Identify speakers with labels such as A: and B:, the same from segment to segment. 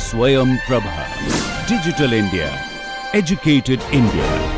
A: Swayam Prabha. Digital India. Educated India.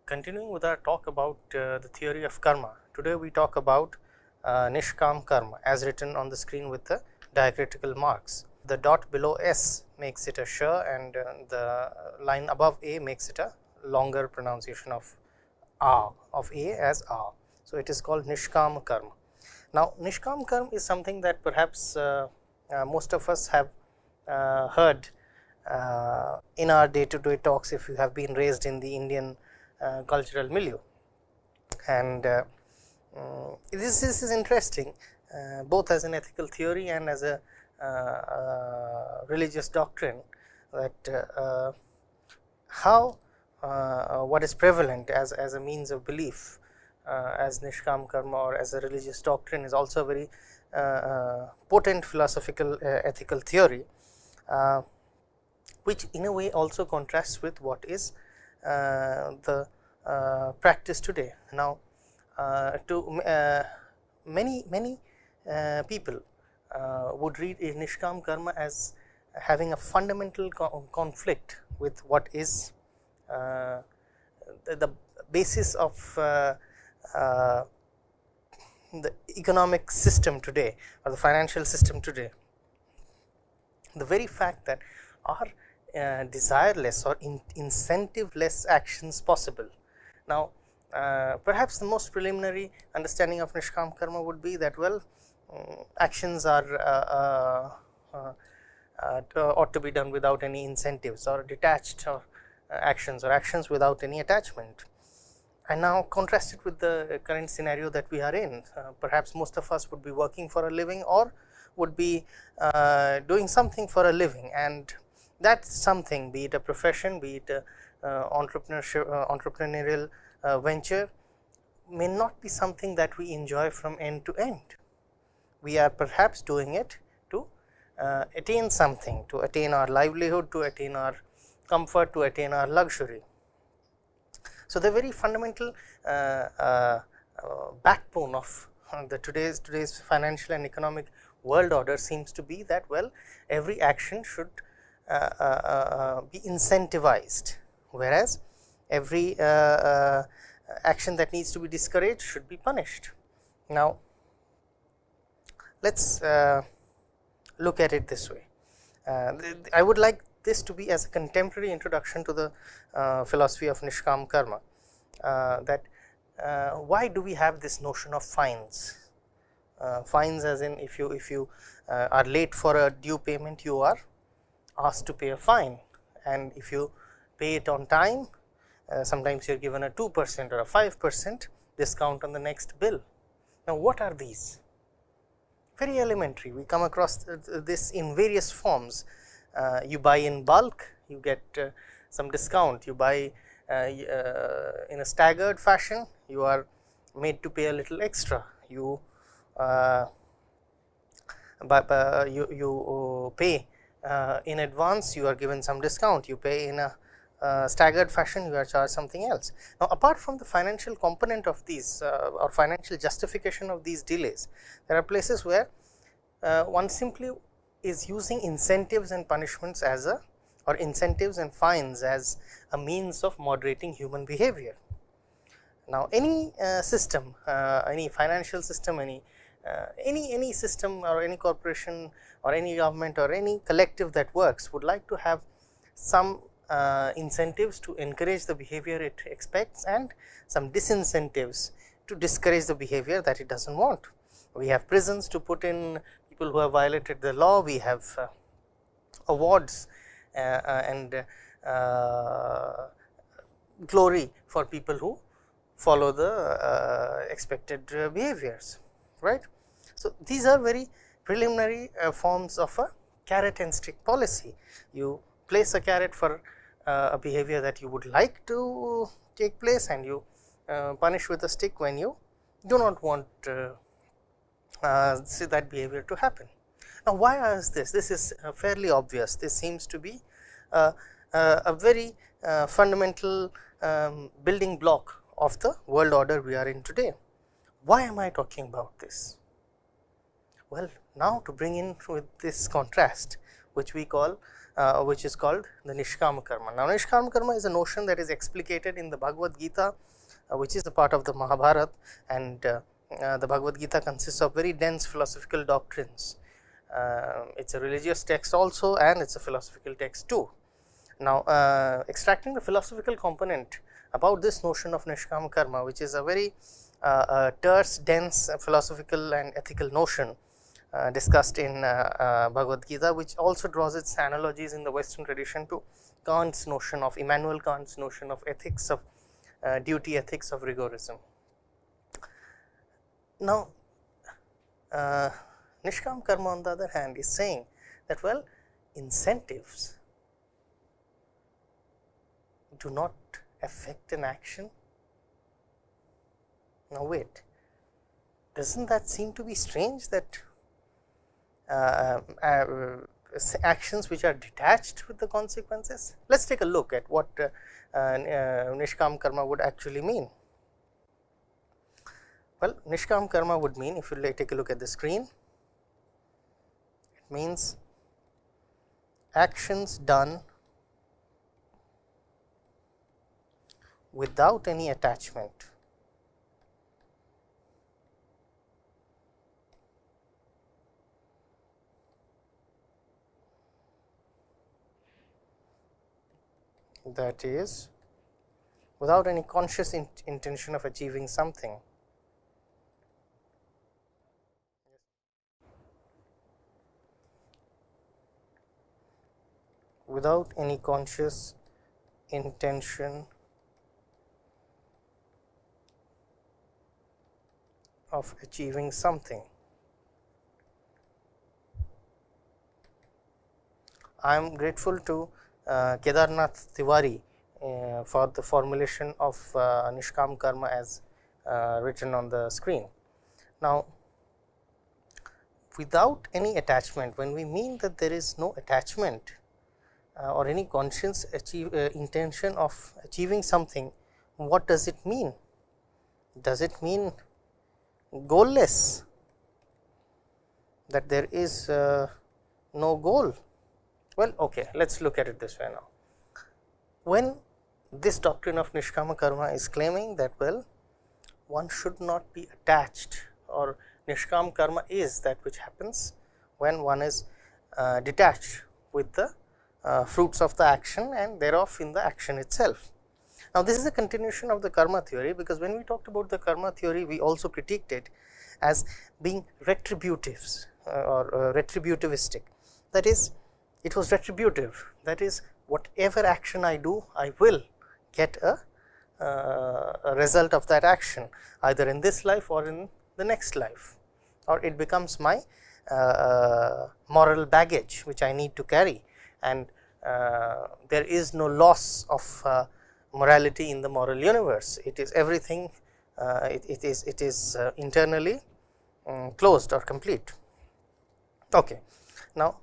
B: Continuing with our talk about the theory of karma, today we talk about Nishkam karma as written on the screen with the diacritical marks. The dot below S makes it a sh, and the line above A makes it a longer pronunciation of A as A. So, it is called Nishkam karma. Now, Nishkam karma is something that perhaps most of us have heard in our day to day talks if you have been raised in the Indian cultural milieu, and this is interesting both as an ethical theory and as a religious doctrine, that how what is prevalent as a means of belief as Nishkam karma or as a religious doctrine is also a very potent philosophical ethical theory, which in a way also contrasts with what is the practice today. Now, to many people would read Nishkam karma as having a fundamental conflict with what is the basis of the economic system today or the financial system today. The very fact that our desireless or incentiveless actions possible. Now, perhaps the most preliminary understanding of Nishkam karma would be that, well, actions are ought to be done without any incentives, or detached or actions without any attachment. And now contrast it with the current scenario that we are in. Perhaps most of us would be working for a living or would be doing something for a living, and that something, be it a profession, be it a entrepreneurial venture, may not be something that we enjoy from end to end. We are perhaps doing it to attain something, to attain our livelihood, to attain our comfort, to attain our luxury. So, the very fundamental backbone of the today's financial and economic world order seems to be that, well, every action should be incentivized, whereas every action that needs to be discouraged should be punished. Now, let us look at it this way. I would like this to be as a contemporary introduction to the philosophy of Nishkam karma, that why do we have this notion of fines? Fines as in, if you are late for a due payment, you are asked to pay a fine, and if you pay it on time, sometimes you are given a 2% or a 5% discount on the next bill. Now, what are these? Very elementary. We come across this in various forms. You buy in bulk, you get some discount. You buy in a staggered fashion, you are made to pay a little extra. You pay in advance, you are given some discount. You pay in a staggered fashion, you are charged something else. Now, apart from the financial component of these or financial justification of these delays, there are places where one simply is using incentives and punishments as a, or incentives and fines as a means of moderating human behavior. Now, any system, any financial system, any system or any corporation or any government or any collective that works would like to have some incentives to encourage the behavior it expects and some disincentives to discourage the behavior that it does not want. We have prisons to put in people who have violated the law, we have awards and glory for people who follow the expected behaviors, right. So, these are very preliminary forms of a carrot and stick policy. You place a carrot for a behavior that you would like to take place, and you punish with a stick when you do not want see that behavior to happen. Now, why is this? This is fairly obvious. This seems to be a very fundamental building block of the world order we are in today. Why am I talking about this? Well, now to bring in with this contrast, which we call which is called the Nishkama karma. Now, Nishkama karma is a notion that is explicated in the Bhagavad Gita, which is a part of the Mahabharata, and the Bhagavad Gita consists of very dense philosophical doctrines. It is a religious text also, and it is a philosophical text too. Now, extracting the philosophical component about this notion of Nishkama karma, which is a very terse, dense philosophical and ethical notion discussed in Bhagavad Gita, which also draws its analogies in the Western tradition to Kant's notion of Immanuel Kant's notion of ethics of duty, ethics of rigorism. Now, Nishkama karma on the other hand is saying that, well, incentives do not affect an action. Now, wait, does not that seem to be strange, that actions which are detached with the consequences? Let us take a look at what Nishkama karma would actually mean. Well, Nishkama karma would mean, if you take a look at the screen, it means actions done without any attachment. That is, without any conscious intention of achieving something. Without any conscious intention of achieving something. I am grateful to Kedarnath Tiwari for the formulation of Nishkama karma as written on the screen. Now, without any attachment, when we mean that there is no attachment or any conscious intention of achieving something, what does it mean? Does it mean goalless, that there is no goal? Well, okay, let us look at it this way now. When this doctrine of Nishkama karma is claiming that, well, one should not be attached, or Nishkama karma is that which happens when one is detached with the fruits of the action and thereof in the action itself. Now, this is a continuation of the karma theory, because when we talked about the karma theory, we also critiqued it as being retributives or retributivistic. That is, it was retributive, that is, whatever action I do, I will get a result of that action, either in this life or in the next life, or it becomes my moral baggage which I need to carry, and there is no loss of morality in the moral universe. It is everything, it is internally closed or complete. Okay. Now,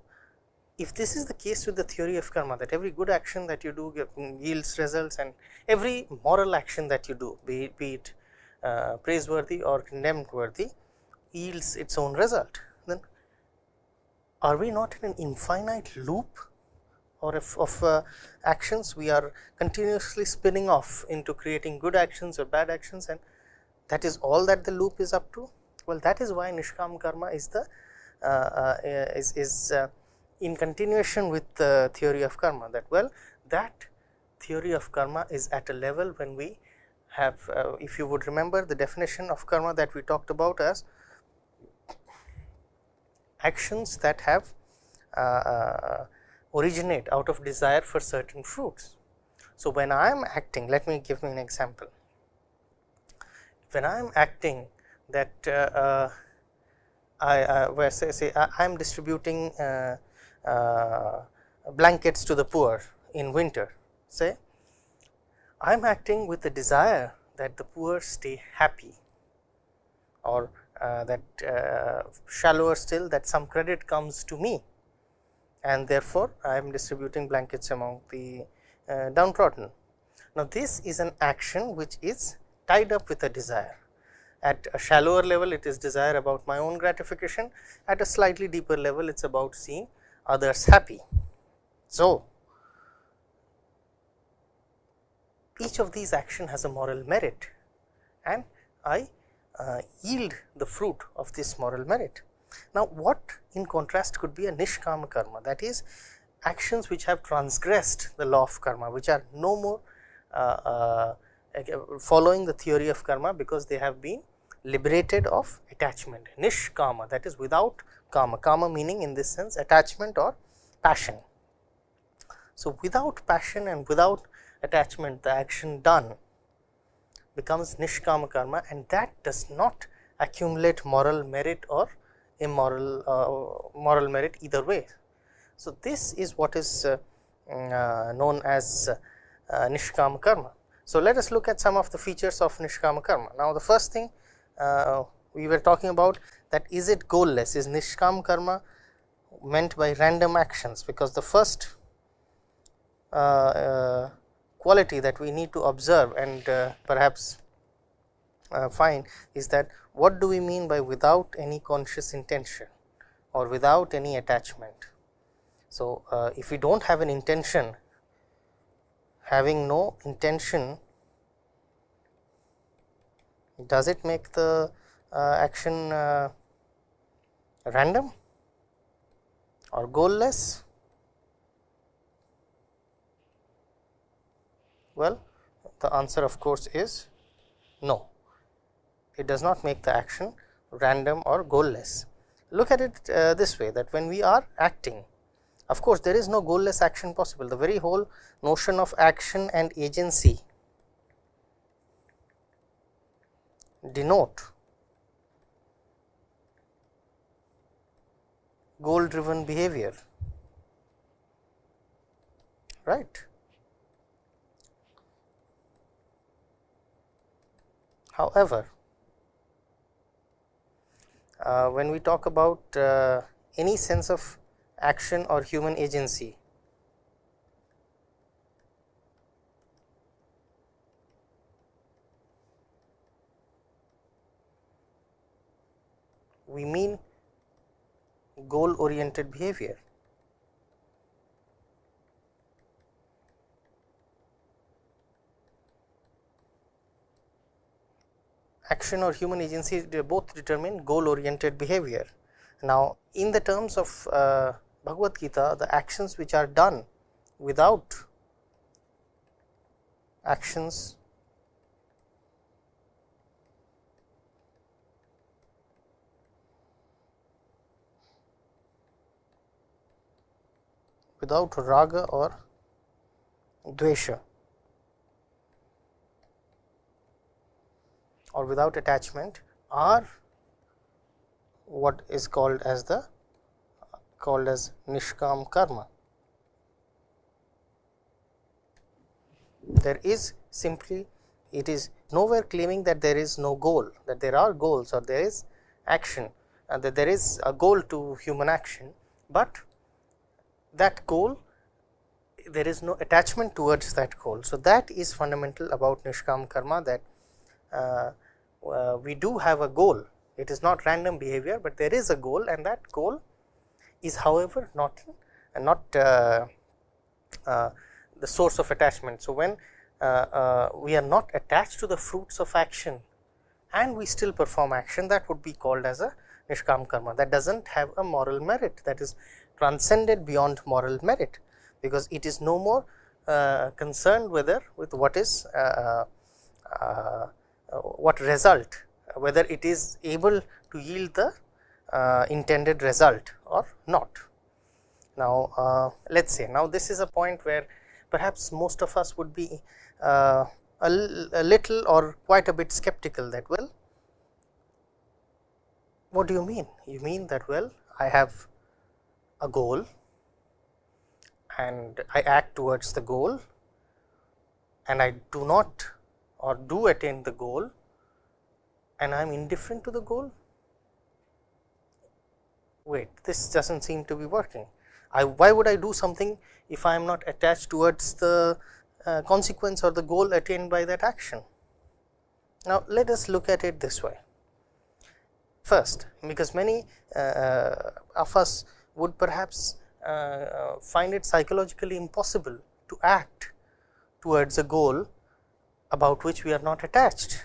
B: if this is the case with the theory of karma, that every good action that you do yields results, and every moral action that you do, be it praiseworthy or condemned worthy, yields its own result, then are we not in an infinite loop, or of actions? We are continuously spinning off into creating good actions or bad actions, and that is all that the loop is up to. Well, that is why Nishkama karma is the in continuation with the theory of karma, that, well, that theory of karma is at a level when we have, if you would remember the definition of karma that we talked about as actions that have originate out of desire for certain fruits. So, when I am acting, let me give me an example. When I am acting that where say I am distributing blankets to the poor in winter. say I am acting with the desire that the poor stay happy, or that shallower still, that some credit comes to me, and therefore, I am distributing blankets among the downtrodden. Now, this is an action which is tied up with a desire. At a shallower level, it is desire about my own gratification. At a slightly deeper level, it is about seeing others happy. So, each of these action has a moral merit, and I yield the fruit of this moral merit. Now, what in contrast could be a nishkama karma, that is actions which have transgressed the law of karma, which are no more following the theory of karma, because they have been liberated of attachment. Nishkama, that is without kama, kama meaning in this sense attachment or passion. So, without passion and without attachment, the action done becomes nishkama karma, and that does not accumulate moral merit or immoral moral merit either way. So, this is what is known as nishkama karma. So, let us look at some of the features of nishkama karma. Now, the first thing we were talking about, that is it goalless, is nishkama karma meant by random actions, because the first quality that we need to observe and perhaps find is that what do we mean by without any conscious intention or without any attachment. So, if we do not have an intention, having no intention, does it make the action random or goalless? Well, the answer of course is no, it does not make the action random or goalless. Look at it this way, that when we are acting, of course, there is no goalless action possible. The very whole notion of action and agency denote goal driven behavior, right. However, when we talk about any sense of action or human agency, we mean goal oriented behavior. Action or human agency, they both determine goal oriented behavior. Now, in the terms of Bhagavad Gita, the actions which are done without actions without raga or dvesha or without attachment are what is called as nishkam karma. There is simply, it is nowhere claiming that there is no goal, that there are goals or there is action, and that there is a goal to human action, but that goal, there is no attachment towards that goal. So, that is fundamental about nishkam karma, that we do have a goal. It is not random behavior, but there is a goal, and that goal is however not the source of attachment. So, when we are not attached to the fruits of action and we still perform action, that would be called as a nishkam karma. That does not have a moral merit, that is transcended beyond moral merit, because it is no more concerned with what is what result, whether it is able to yield the intended result or not. Now, let us say, now this is a point where perhaps most of us would be a little or quite a bit skeptical, that well, what do you mean? You mean that, well, I have a goal and I act towards the goal, and I do not or do attain the goal and I am indifferent to the goal, wait, this does not seem to be working. Why would I do something if I am not attached towards the consequence or the goal attained by that action? Now, let us look at it this way. First, because many of us would perhaps find it psychologically impossible to act towards a goal about which we are not attached.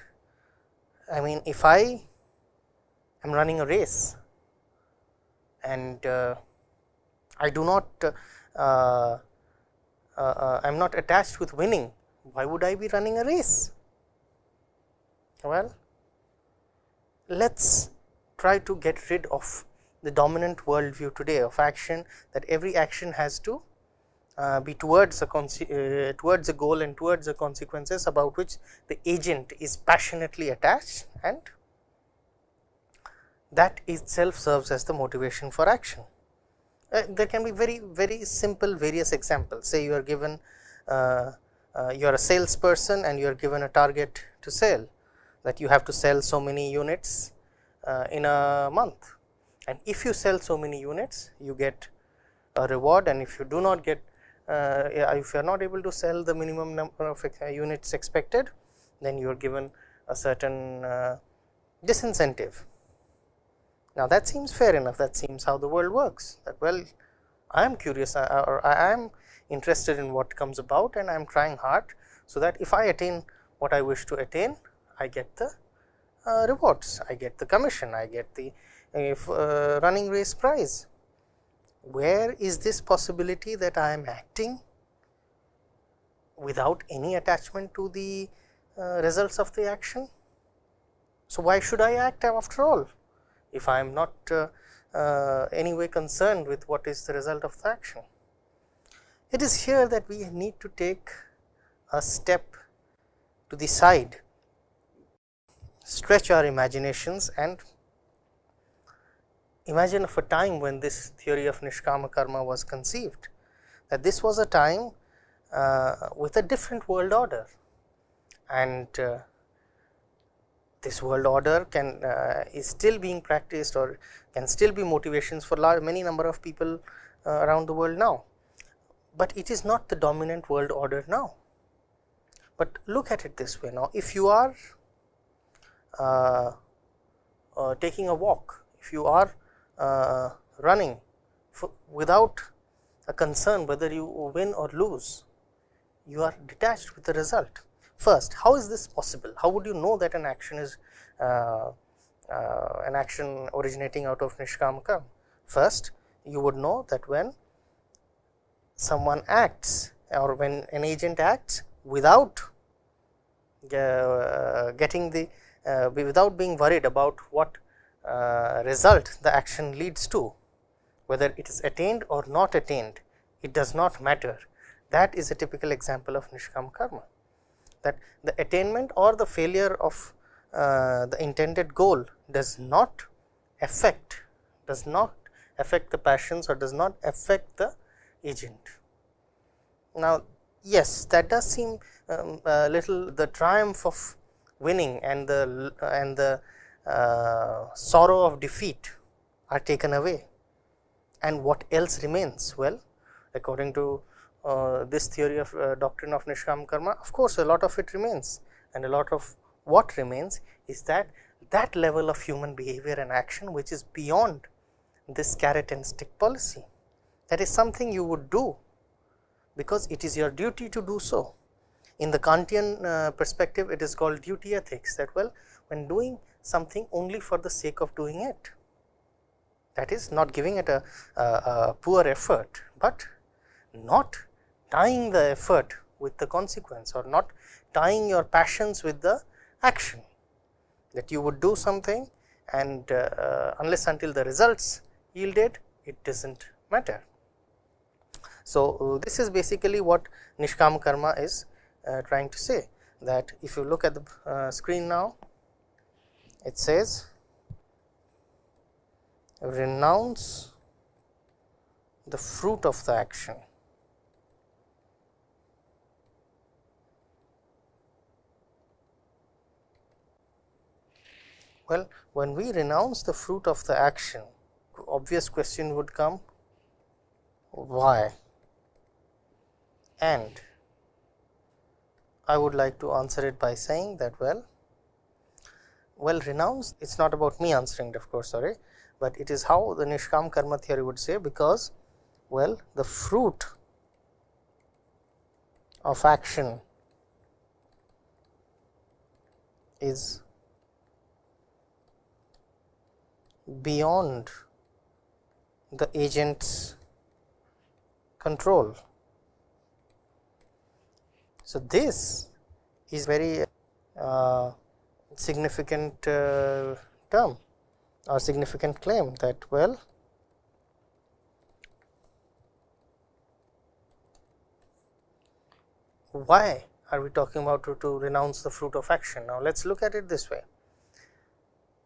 B: I mean, if I am running a race and I do not I am not attached with winning, why would I be running a race? Well, let us try to get rid of the dominant worldview today of action, that every action has to be towards a goal and towards the consequences about which the agent is passionately attached, and that itself serves as the motivation for action. There can be very simple various examples. Say you are given you are a salesperson and you are given a target to sell, that you have to sell so many units in a month, and if you sell so many units you get a reward, and if you do not get if you are not able to sell the minimum number of units expected, then you are given a certain disincentive. Now, that seems fair enough, that seems how the world works, that well, I am curious or I am interested in what comes about and I am trying hard, so that if I attain what I wish to attain, I get the rewards, I get the commission, I get the running race prize. Where is this possibility that I am acting without any attachment to the results of the action? So, why should I act after all, if I am not anyway concerned with what is the result of the action? It is here that we need to take a step to the side, stretch our imaginations and imagine of a time when this theory of Nishkama karma was conceived, that this was a time with a different world order, and this world order can is still being practiced or can still be motivations for many number of people around the world now, but it is not the dominant world order now. But look at it this way now, if you are taking a walk, if you are running without a concern whether you win or lose, you are detached with the result. First, how is this possible? How would you know that an action is an action originating out of Nishkama karma? First, you would know that when someone acts or when an agent acts without getting the without being worried about what result the action leads to, whether it is attained or not attained, it does not matter. That is a typical example of Nishkama karma, that the attainment or the failure of the intended goal does not affect the passions or does not affect the agent. Now, yes, that does seem a little, the triumph of winning and the sorrow of defeat are taken away, and what else remains? Well, according to this theory of doctrine of Nishkama karma, of course, a lot of it remains, and a lot of what remains is that level of human behavior and action which is beyond this carrot and stick policy. That is something you would do because it is your duty to do so. In the Kantian perspective, it is called duty ethics, that well, when doing something only for the sake of doing it, that is not giving it a poor effort, but not tying the effort with the consequence or not tying your passions with the action, that you would do something and unless until the results yielded, it does not matter. So, this is basically what Nishkama karma is trying to say, that if you look at the screen now, it says renounce the fruit of the action. Well, when we renounce the fruit of the action, obvious question would come, why? And I would like to answer it by saying that well renounce, it is not about me answering it, of course, sorry, but it is how the Nishkam karma theory would say, because well the fruit of action is beyond the agent's control. So, this is very significant term or significant claim, that well why are we talking about to renounce the fruit of action? Now, let us look at it this way.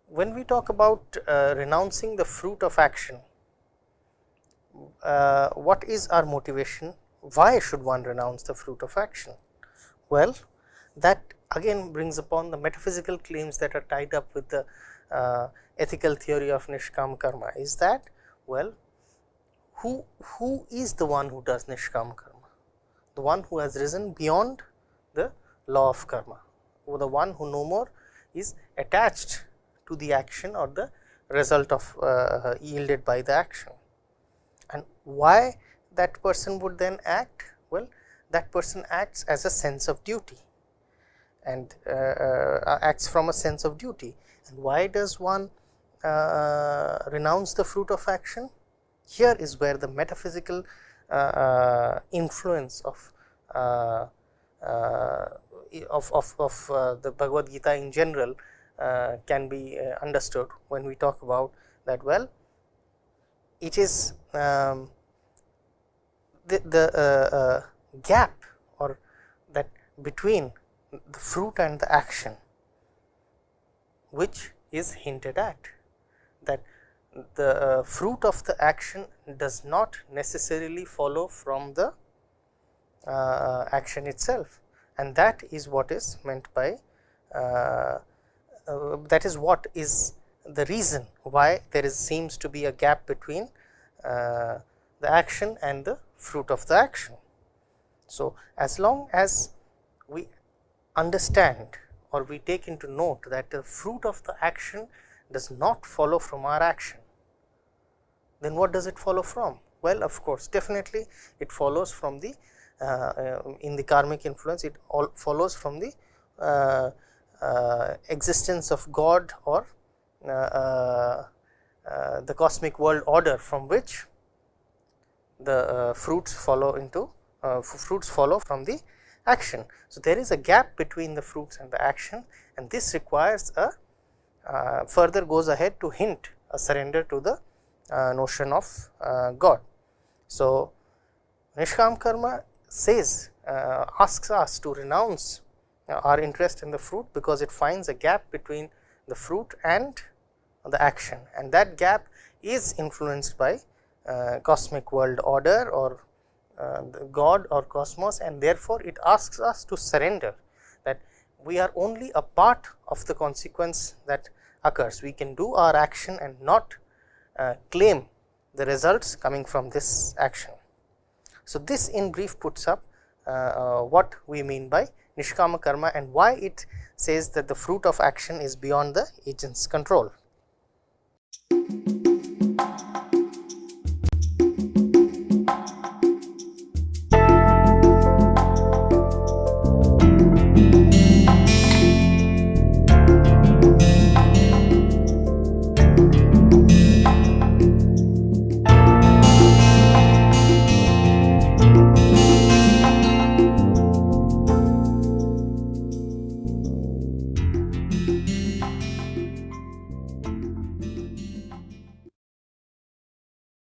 B: When we talk about renouncing the fruit of action, what is our motivation? Why should one renounce the fruit of action? Well, that again brings upon the metaphysical claims that are tied up with the ethical theory of Nishkam karma. Is that well, who is the one who does Nishkam karma? The one who has risen beyond the law of karma, or the one who no more is attached to the action or the result of yielded by the action. And why that person would then act? Well, that person acts as a sense of duty, and acts from a sense of duty. And why does one renounce the fruit of action? Here is where the metaphysical influence of the Bhagavad Gita in general can be understood when we talk about that. Well, it is the gap, or that between the fruit and the action, which is hinted at, that the fruit of the action does not necessarily follow from the action itself, and that is what is meant by that is what is the reason why there seems to be a gap between the action and the fruit of the action. So, as long as we understand or we take into note that the fruit of the action does not follow from our action, then what does it follow from? Well, of course, definitely it follows from the in the karmic influence, it all follows from the existence of God, or the cosmic world order, from which the fruits follow into fruits follow from the action. So, there is a gap between the fruits and the action, and this requires a further goes ahead to hint a surrender to the notion of God. So, Nishkam karma says asks us to renounce our interest in the fruit, because it finds a gap between the fruit and the action, and that gap is influenced by cosmic world order, or God or cosmos, and therefore, it asks us to surrender, that we are only a part of the consequence that occurs. We can do our action and not claim the results coming from this action. So, this in brief puts up what we mean by Nishkama karma, and why it says that the fruit of action is beyond the agent's control.